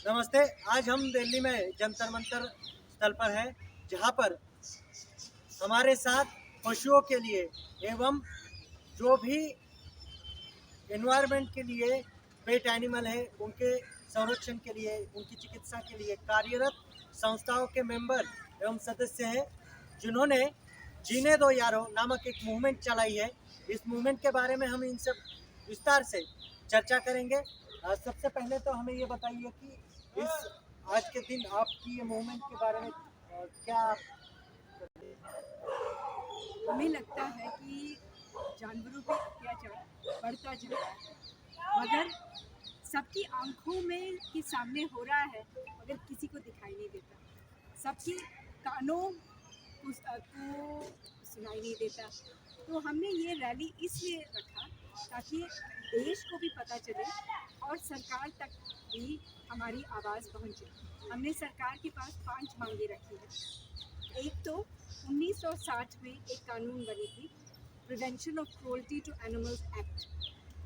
नमस्ते। आज हम दिल्ली में जंतर मंतर स्थल पर हैं, जहां पर हमारे साथ पशुओं के लिए एवं जो भी एनवायरनमेंट के लिए पेट एनिमल है उनके संरक्षण के लिए, उनकी चिकित्सा के लिए कार्यरत संस्थाओं के मेंबर एवं सदस्य हैं, जिन्होंने जीने दो यारो नामक एक मूवमेंट चलाई है। इस मूवमेंट के बारे में हम इनसे विस्तार से चर्चा करेंगे। सबसे पहले तो हमें ये बताइए कि इस आज के दिन आपकी ये मूवमेंट के बारे में क्या हमें लगता है कि जानवरों पे अत्याचार बढ़ता जा रहा है, मगर सबकी आंखों में के सामने हो रहा है, मगर किसी को दिखाई नहीं देता। सबके कानों को सुनाई नहीं देता। तो हमने ये रैली इसलिए रखा ताकि देश को भी पता चले और सरकार तक भी हमारी आवाज़ पहुंचे। हमने सरकार के पास 5 मांगे रखी है। एक तो 1960 में एक कानून बनी थी, prevention of cruelty to animals act.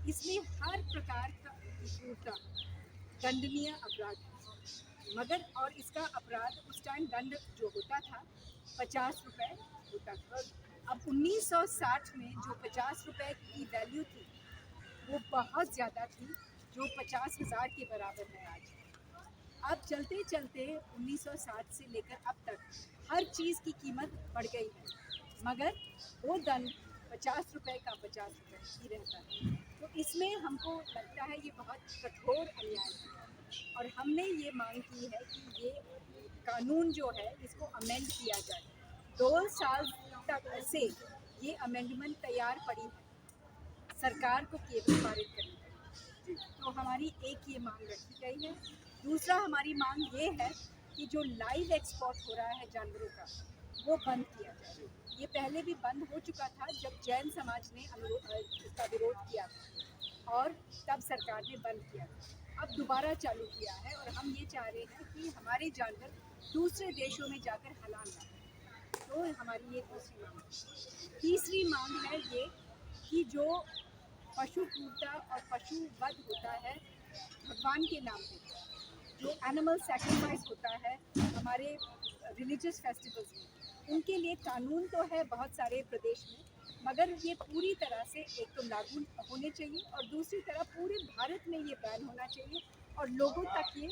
इसमें हर प्रकार का क्रूरता दंडनीय अपराध है, मगर और इसका अपराध उस टाइम दंड जो होता था 50 रुपये होता था। अब 1960 में जो 50 रुपये की वैल्यू थी वो बहुत ज़्यादा थी, जो 50,000 के बराबर है आज। अब चलते चलते 1960 से लेकर अब तक हर चीज़ की कीमत बढ़ गई है, मगर वो दंड 50 रुपये का 50 रुपये ही रहता है। तो इसमें हमको लगता है ये बहुत कठोर अन्याय है और हमने ये मांग की है कि ये कानून जो है इसको अमेंड किया जाए। 2 साल तक से ये अमेंडमेंट तैयार पड़ी है, सरकार को केवल पारित करनी है। तो हमारी एक ये मांग रखी गई है। दूसरा हमारी मांग ये है कि जो लाइव एक्सपोर्ट हो रहा है जानवरों का वो बंद किया जाए। ये पहले भी बंद हो चुका था जब जैन समाज ने इसका विरोध किया था और तब सरकार ने बंद किया था। अब दोबारा चालू किया है और हम ये चाह रहे हैं कि हमारे जानवर दूसरे देशों में जाकर हलाल ना हो। तो हमारी ये दूसरी मांग है। तीसरी मांग है ये कि जो पशु क्रूरता और पशु वध होता है भगवान के नाम पे, जो एनिमल सैक्रिफाइस होता है हमारे रिलीजियस फेस्टिवल्स में, उनके लिए कानून तो है बहुत सारे प्रदेश में, मगर ये पूरी तरह से एक तो लागू होने चाहिए और दूसरी तरफ पूरे भारत में ये बैन होना चाहिए और लोगों तक ये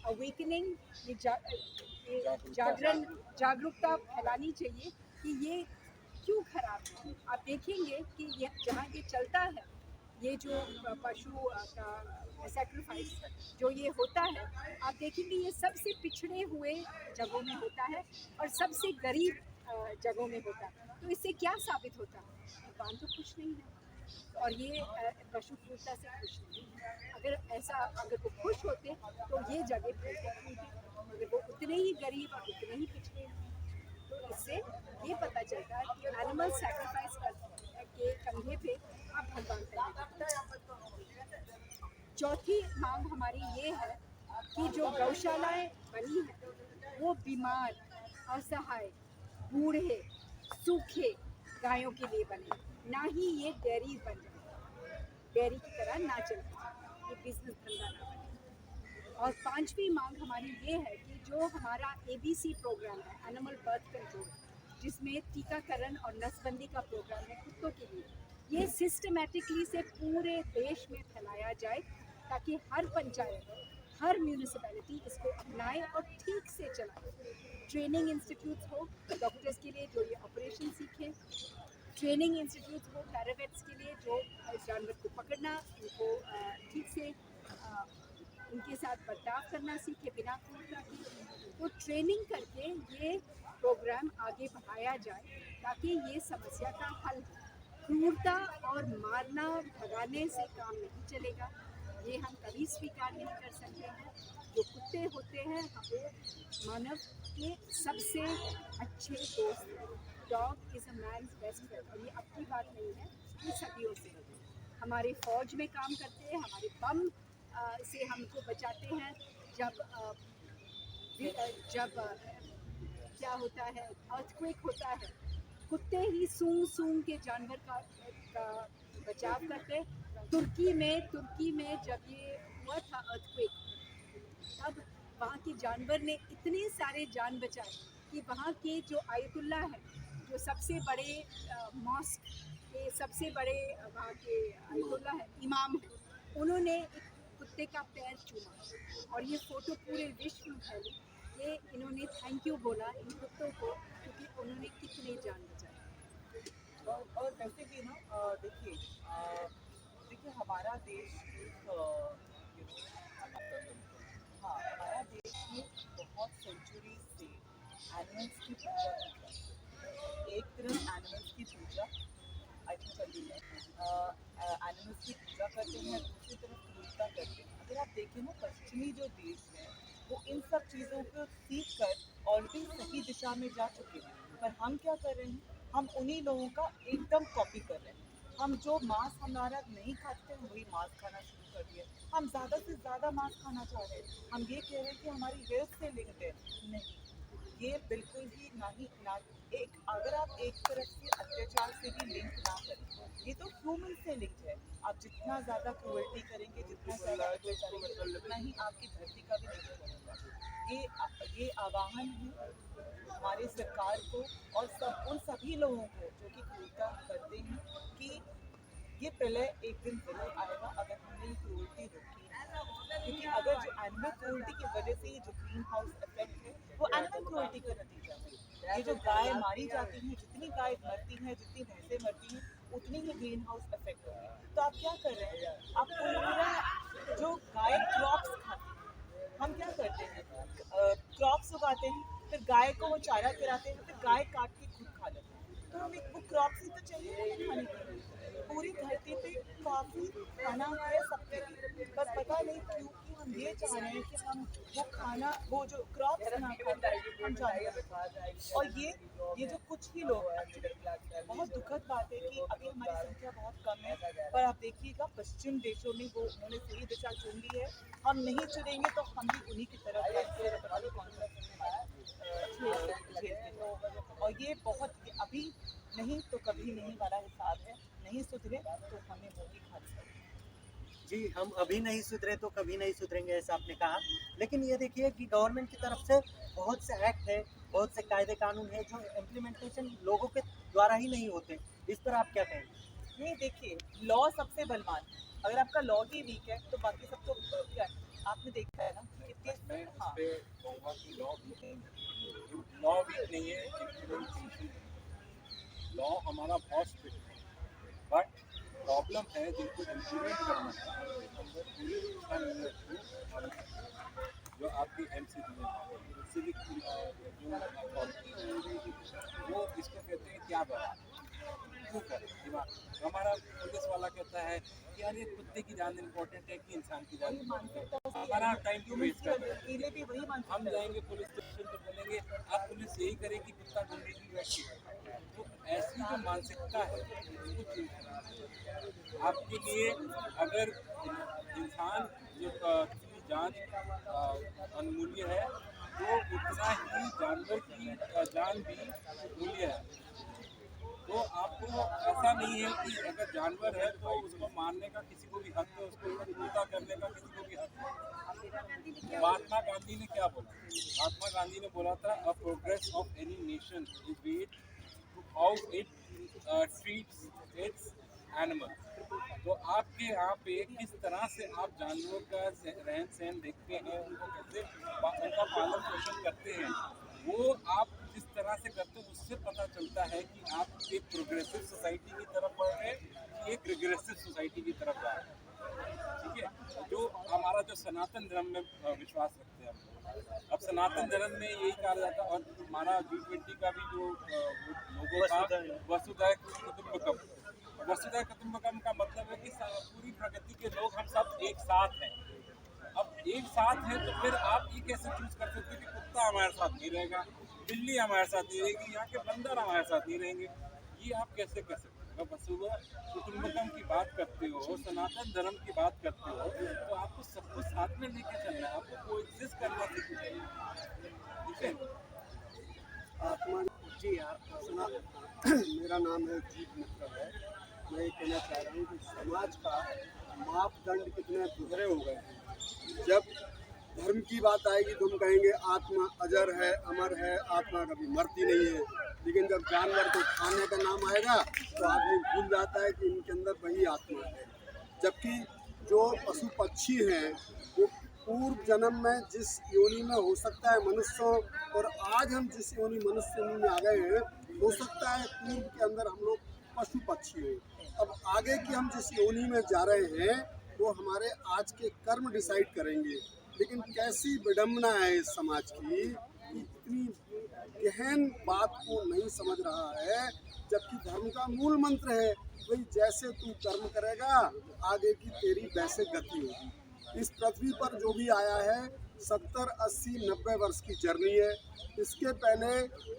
अवेकनिंग, ये जागरूकता फैलानी चाहिए कि ये क्यों खराब है। आप देखेंगे कि ये जहाँ ये चलता है, ये जो पशु का सैक्रिफाइस जो ये होता है, आप देखेंगे ये सबसे पिछड़े हुए जगहों में होता है और सबसे गरीब जगहों में होता है। तो इससे क्या साबित होता है? भगवान तो खुश नहीं है और ये पशु क्रूरता से खुश नहीं है। अगर वो खुश होते तो ये जगह होते, मगर वो उतने ही गरीब और उतने ही पिछड़े हैं। तो इससे ये पता चलता है कि एनिमल सैक्रिफाइस के कंधे पे आप भगवान। चौथी मांग हमारी ये है कि जो गौशालाएं बनी हैं वो बीमार, असहाय, बूढ़े, सूखे गायों के लिए बने, ना ही ये डेयरी बन जाए, डेयरी की तरह ना चले, ये बिजनेस धंधा ना बने। और 5वीं मांग हमारी ये है कि जो हमारा ABC प्रोग्राम है, एनिमल बर्थ कंट्रोल, जिसमें टीकाकरण और नसबंदी का प्रोग्राम है कुत्तों के लिए, ये सिस्टमेटिकली से पूरे देश में फैलाया जाए ताकि हर पंचायत, हर म्यूनिसिपैलिटी इसको अपनाए और ठीक से चलाए। ट्रेनिंग इंस्टीट्यूट्स हो डॉक्टर्स के लिए जो ये ऑपरेशन सीखें, ट्रेनिंग इंस्टीट्यूट्स हो पैरावेट्स के लिए जो जानवर को पकड़ना, उनको ठीक से उनके साथ बर्ताव करना सीखे बिना क्रूरता के। तो ट्रेनिंग करके ये प्रोग्राम आगे बढ़ाया जाए ताकि ये समस्या का हल हो। क्रूरता और मारना भगाने से काम नहीं चलेगा, ये हम कभी स्वीकार नहीं कर सकते हैं। जो कुत्ते होते हैं वो मानव के सबसे अच्छे दोस्त हैं। Dog is a man's best friend, और ये अपनी बात नहीं है, ये सदियों से हमारे फौज में काम करते हैं, हमारे बम से हमको बचाते हैं। जब क्या होता है, अर्थक्वेक होता है, कुत्ते ही सूंघ सूंघ के जानवर का बचाव करते। तुर्की में जब ये हुआ था अर्थक्वेक, अब वहाँ के जानवर ने इतने सारे जान बचाए कि वहाँ के जो आयतुल्ला है, जो सबसे बड़े मॉस्क के सबसे बड़े वहाँ के आयतुल्ला है, इमाम है, उन्होंने एक कुत्ते का पैर चूमा और ये फ़ोटो पूरे विश्व में फैली। ये इन्होंने थैंक यू बोला इन कुत्तों को, क्योंकि उन्होंने कितने जान बचाए। और वैसे भी ना देखिए हमारा देश एक हाँ हमारा देश में बहुत सेंचुरी से एनिमल्स की पूजा होता है। एक तरफ एनिमल्स की पूजा आई थिंक चल रही है, एनिमल्स की पूजा करते हैं, दूसरी तरफ क्रूरता करते हैं। अगर आप देखें ना पश्चिमी जो देश है वो इन सब चीज़ों को सीख कर ऑलरेडी सही दिशा में जा चुके हैं, पर हम क्या कर रहे हैं, हम उन्हीं लोगों का एकदम कॉपी कर रहे हैं। हम जो मांस हमारा नहीं खाते हम वही मांस खाना शुरू कर दिए। हम ज़्यादा से ज़्यादा मांस खाना चाह रहे हैं। हम ये कह रहे हैं कि हमारी हेल्थ से लिंक्ड है, नहीं, ये बिल्कुल ही ना एक अगर आप एक तरफ से अत्याचार से भी लिंक ना करें, ये तो ह्यूमन से लिंक्ड है। आप जितना ज़्यादा क्रूअल्टी करेंगे, जितना ज़्यादा अत्याचार करेंगे, उतना ही आपकी धरती का भी नहीं होगा। ये आह्वान है हमारी सरकार को और उन सभी लोगों को जो कि क्रूरता करते हैं कि ये प्रलय एक दिन जरूर आएगा अगर हमने ये क्रूरटी रोकी है। क्योंकि अगर जो एनिमल क्रूरटी की वजह से ये जो ग्रीन हाउस इफेक्ट है वो एनिमल क्रूरटी का नतीजा है। ये जो गाय मारी जाती हैं, जितनी गाय मरती हैं, जितनी भैंसें मरती हैं, उतनी ही ग्रीन हाउस इफेक्ट होती है। तो आप क्या कर रहे हैं, आप पूरा जो गाय क्रॉप्स खाती है, हम क्या करते हैं, क्रॉप्स उगाते हैं, फिर गाय को वो चारा खिलाते हैं, फिर गाय काट के खुद खा लेते हैं। तो हमें वो क्रॉप्स ही तो चाहिए हमें खाने के लिए। पूरी धरती पे काफ़ी खाना है सबके लिए, पर पता नहीं क्यों कि हम ये चाह रहे हैं कि हम वो खाना, वो जो क्रॉप्स ना खाएं, हम जानवर खाएं। और ये जो कुछ ही लोग, बहुत दुखद बात है कि अभी हमारी संख्या बहुत कम है, पर आप देखिएगा पश्चिम देशों में वो उन्होंने सही दिशा चुन ली है। हम नहीं चुनेंगे तो हम भी उन्हीं की तरफ और ये बहुत अभी नहीं तो कभी नहीं वाला हिसाब है। नहीं सुधरे तो हमें मोदी खाना। जी, हम अभी नहीं सुधरे तो कभी नहीं सुधरेंगे, ऐसा आपने कहा। लेकिन ये देखिए कि गवर्नमेंट की तरफ से बहुत से एक्ट है, बहुत से कायदे कानून है जो इम्प्लीमेंटेशन लोगों के द्वारा ही नहीं होते। इस पर आप क्या कहेंगे? नहीं, देखिए लॉ सबसे बलवान है। अगर आपका लॉ ही वीक है तो बाकी सब तो क्या है? आपने देखा है ना कितने लॉ वीक नहीं है, लॉ हमारा बहुत स्ट्रिक्ट है, बट प्रॉब्लम है जिनको इम्प्लीमेंट करना है जो आपकी MCD है, सिविक जो अथॉरिटी, वो इसको कहते हैं क्या बड़ा क्यों करें दिमाग। हमारा पुलिस वाला कहता है कि यार ये कुत्ते की जान इम्पोर्टेंट है कि इंसान की जान इम्पोर्टेंट है, हमारा टाइम क्यों वेस्ट कर रहे हैं। भी वही हम जाएंगे पुलिस स्टेशन तो बोलेंगे आप पुलिस यही करेगी कुत्ता ढूंढने की बैठी। तो ऐसी जो मानसिकता है उसको चेंज करना आपके लिए। अगर इंसान जो की जान अनमूल्य है तो उतना ही जानवर की जान भी मूल्य है। तो आपको ऐसा नहीं है कि अगर जानवर है तो उसको मारने का किसी को भी हक है, उसको पूजा करने का किसी को भी हक है। महात्मा गांधी ने क्या बोला? महात्मा गांधी ने बोला था a progress of any nation is weight to how it treats its animal. तो आपके यहाँ पे किस तरह से आप जानवरों का रहन सहन देखते हैं, उनको कैसे उनका पालन पोषण करते हैं, वो आप जिस तरह से करते हैं उससे पता चलता है कि आप एक प्रोग्रेसिव सोसाइटी की तरफ बढ़ रहे हैं कि एक रिग्रेसिव सोसाइटी की तरफ जा रहे हैं। ठीक है, जो हमारा जो सनातन धर्म में विश्वास रखते हैं हम, अब सनातन धर्म में यही कहा जाता है। और हमारा G20 का भी जो लोगों का वसुधैव कुटुंबकम, वसुधैव कुटुंबकम का मतलब है कि पूरी प्रगति के लोग हम सब एक साथ हैं। अब एक साथ है तो फिर आप ये कैसे चूज कर सकते हैं कि कुत्ता हमारे साथ नहीं रहेगा, बिल्ली हमारे साथ नहीं रहेगी, यहाँ के बंदर हमारे साथ नहीं रहेंगे? ये आप कैसे कर सकते हैं? जब वसुधैव कुटुंबकम की बात करते हो, सनातन धर्म की बात करते हो, तो आपको सबको साथ में लेके चलना है, आपको कोएग्जिस्ट करना सीखना चाहिए। ठीक है। जी, मेरा नाम है जीत मित्र है। मैं ये कहना चाह रहा हूँ कि समाज का मापदंड कितने दोहरे हो गए हैं। जब धर्म की बात आएगी तो हम कहेंगे आत्मा अजर है, अमर है, आत्मा कभी मरती नहीं है। लेकिन जब जानवर को खाने का नाम आएगा तो आदमी भूल जाता है कि इनके अंदर वही आत्मा है। जबकि जो पशु पक्षी हैं वो पूर्व जन्म में जिस योनि में हो सकता है मनुष्यों, और आज हम जिस योनि मनुष्य योनि में आ गए हैं, हो सकता है पूर्व के अंदर हम लोग पशु पक्षी हैं। अब आगे की हम जिस योनि में जा रहे हैं वो हमारे आज के कर्म डिसाइड करेंगे। लेकिन कैसी विडम्बना है इस समाज की कि इतनी गहन बात को नहीं समझ रहा है, जबकि धर्म का मूल मंत्र है वही जैसे तू कर्म करेगा आगे की तेरी वैसे गति होगी। इस पृथ्वी पर जो भी आया है 70, 80, 90 वर्ष की जर्नी है। इसके पहले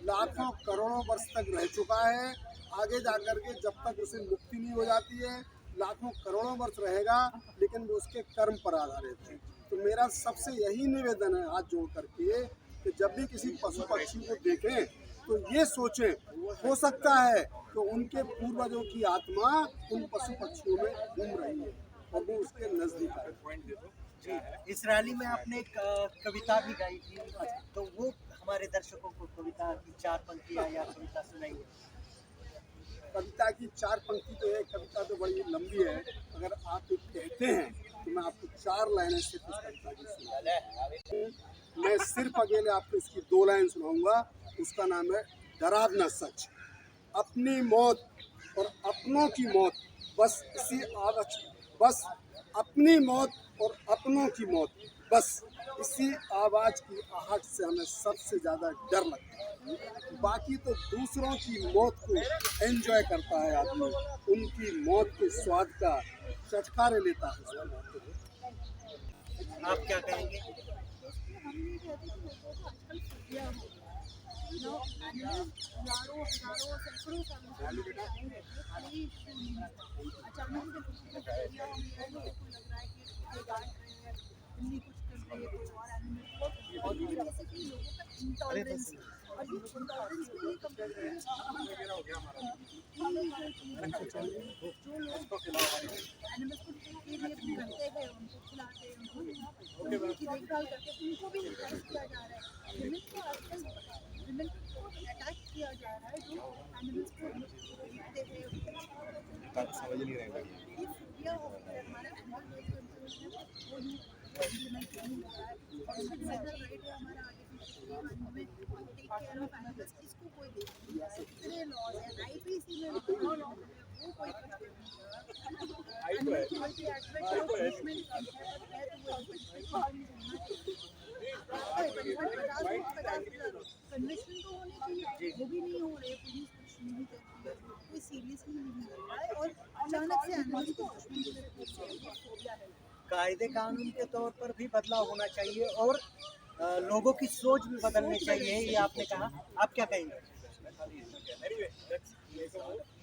लाखों करोड़ों वर्ष तक रह चुका है। आगे जाकर के जब तक उसे मुक्ति नहीं हो जाती है लाखों करोड़ों वर्ष रहेगा, लेकिन वो उसके कर्म पर आधारित है। तो मेरा सबसे यही निवेदन है हाथ जोड़ करके कि जब भी किसी पशु पक्षी को देखें तो ये सोचें, हो सकता है तो उनके पूर्वजों की आत्मा उन पशु पक्षियों में घूम रही है और वो उसके नजदीक है। जी, इस रैली में आपने एक कविता भी गाई थी, तो वो हमारे दर्शकों को कविता की 4 पंक्तियां या कविता सुनाइए। कविता की 4 पंक्ति तो है, कविता तो बड़ी लंबी है। अगर आप एक कहते हैं तो मैं आपको 4 लाइनें सिर्फ उस कविता की सुनाऊंगा। मैं सिर्फ अकेले आपको इसकी 2 लाइन सुनाऊंगा। उसका नाम है डरावना सच। अपनी मौत और अपनों की मौत, बस इसी आवाज, बस अपनी मौत और अपनों की मौत, बस इसी आवाज़ की आहट से हमें सबसे ज़्यादा डर लगता है। बाकी तो दूसरों की मौत को एंजॉय करता है आदमी, उनकी मौत के स्वाद का चटकारे लेता है। आप क्या कहेंगे? देखभाल करके उनको भी अटैक किया जा रहा है। विमेन को आजकल विमेन को अटैक किया जा रहा है जो एनिमल्स को देखते हैं। समझ नहीं रहेगा ये फोबिया हो गया है हमारा एनिमल राइट्स वो इम्प्लीमेंट नहीं हो रहा है। सेंट्रल राइट है हमारा आर्टिफिशियल में टेक केयर ऑफ एनिमल्स, इसको कोई देख नहीं रहा है। इतने लॉज है, आईपीसी में वो लॉ वो कोई एनिमल क्रुएल्टी एक्ट में जो पनिशमेंट है तो वो कन्वेंशन तो होने चाहिए, वो भी नहीं हो रहे। पुलिस कुछ नहीं करती है, कोई सीरियसली नहीं ले रहा है और अचानक से एनिमल्स को दुश्मन कायदे कानून के तौर पर भी बदलाव होना चाहिए और लोगों की सोच भी बदलनी चाहिए, ये आपने कहा। आप क्या कहेंगे?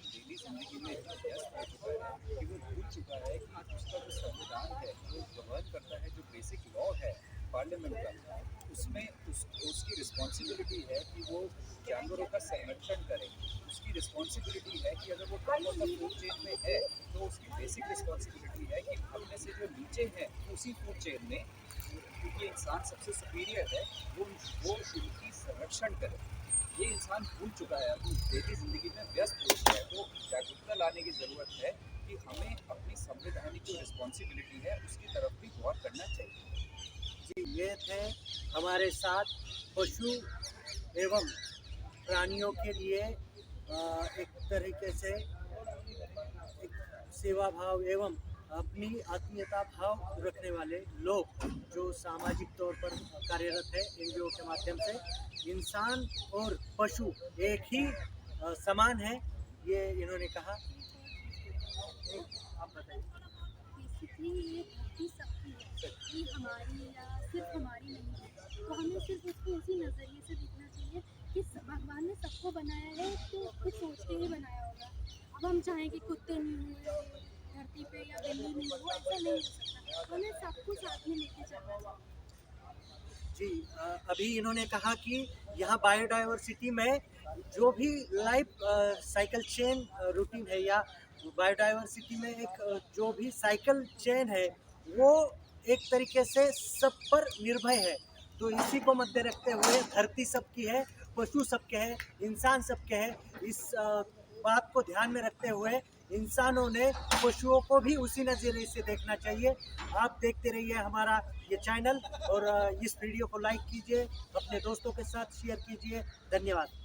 डेली जिंदगी में कि वो भूल चुका है कि उसका जो संविधान है जो गवर्न करता है, जो बेसिक लॉ है पार्लियामेंट का, उसमें उसकी रिस्पॉन्सिबिलिटी है कि वो जानवरों का संरक्षण करे। उसकी रिस्पॉन्सिबिलिटी है कि अगर वो top of the food chain में है तो उसकी बेसिक रिस्पॉन्सिबिलिटी है कि अपने से जो नीचे हैं उसी फूड चेन में, क्योंकि इंसान सबसे सुपीरियर है, वो उनकी संरक्षण करे। ये इंसान भूल चुका है, अपनी डेली ज़िंदगी में व्यस्त हो गया है। तो जागरूकता लाने की ज़रूरत है कि हमें अपनी संवैधानिक जो रिस्पॉन्सिबिलिटी है उसकी तरफ भी गौर करना चाहिए। जी, ये थे हमारे साथ पशु एवं प्राणियों के लिए एक तरीके से एक सेवा भाव एवं अपनी आत्मीयता भाव रखने वाले लोग जो सामाजिक तौर पर कार्यरत है एनजीओ के माध्यम से। इंसान और पशु एक ही समान है, ये इन्होंने कहा। आप बताइए। बेसिकली ये धरती सबकी है, ये हमारी या सिर्फ हमारी नहीं है, तो हमें सिर्फ उसको उसी नज़रिए से देखना चाहिए कि भगवान ने सबको बनाया है तो कुछ सोच के ही बनाया होगा। अब हम चाहें कि कुत्ते नहीं हुए धरती पे या बिल्ली नहीं हो, ऐसा नहीं हो सकता। हमें सब कुछ साथ में लेके चलना चाहिए। जी, अभी इन्होंने कहा कि यहाँ बायोडाइवर्सिटी में जो भी लाइफ साइकिल चेन रूटीन है या बायोडाइवर्सिटी में एक जो भी साइकिल चेन है वो एक तरीके से सब पर निर्भय है। तो इसी को मद्दे रखते हुए धरती सबकी है, पशु सबके हैं, इंसान सबके हैं। इस बात को ध्यान में रखते हुए इंसानों ने पशुओं को भी उसी नज़रिए से देखना चाहिए। आप देखते रहिए हमारा ये चैनल और इस वीडियो को लाइक कीजिए, अपने दोस्तों के साथ शेयर कीजिए। धन्यवाद।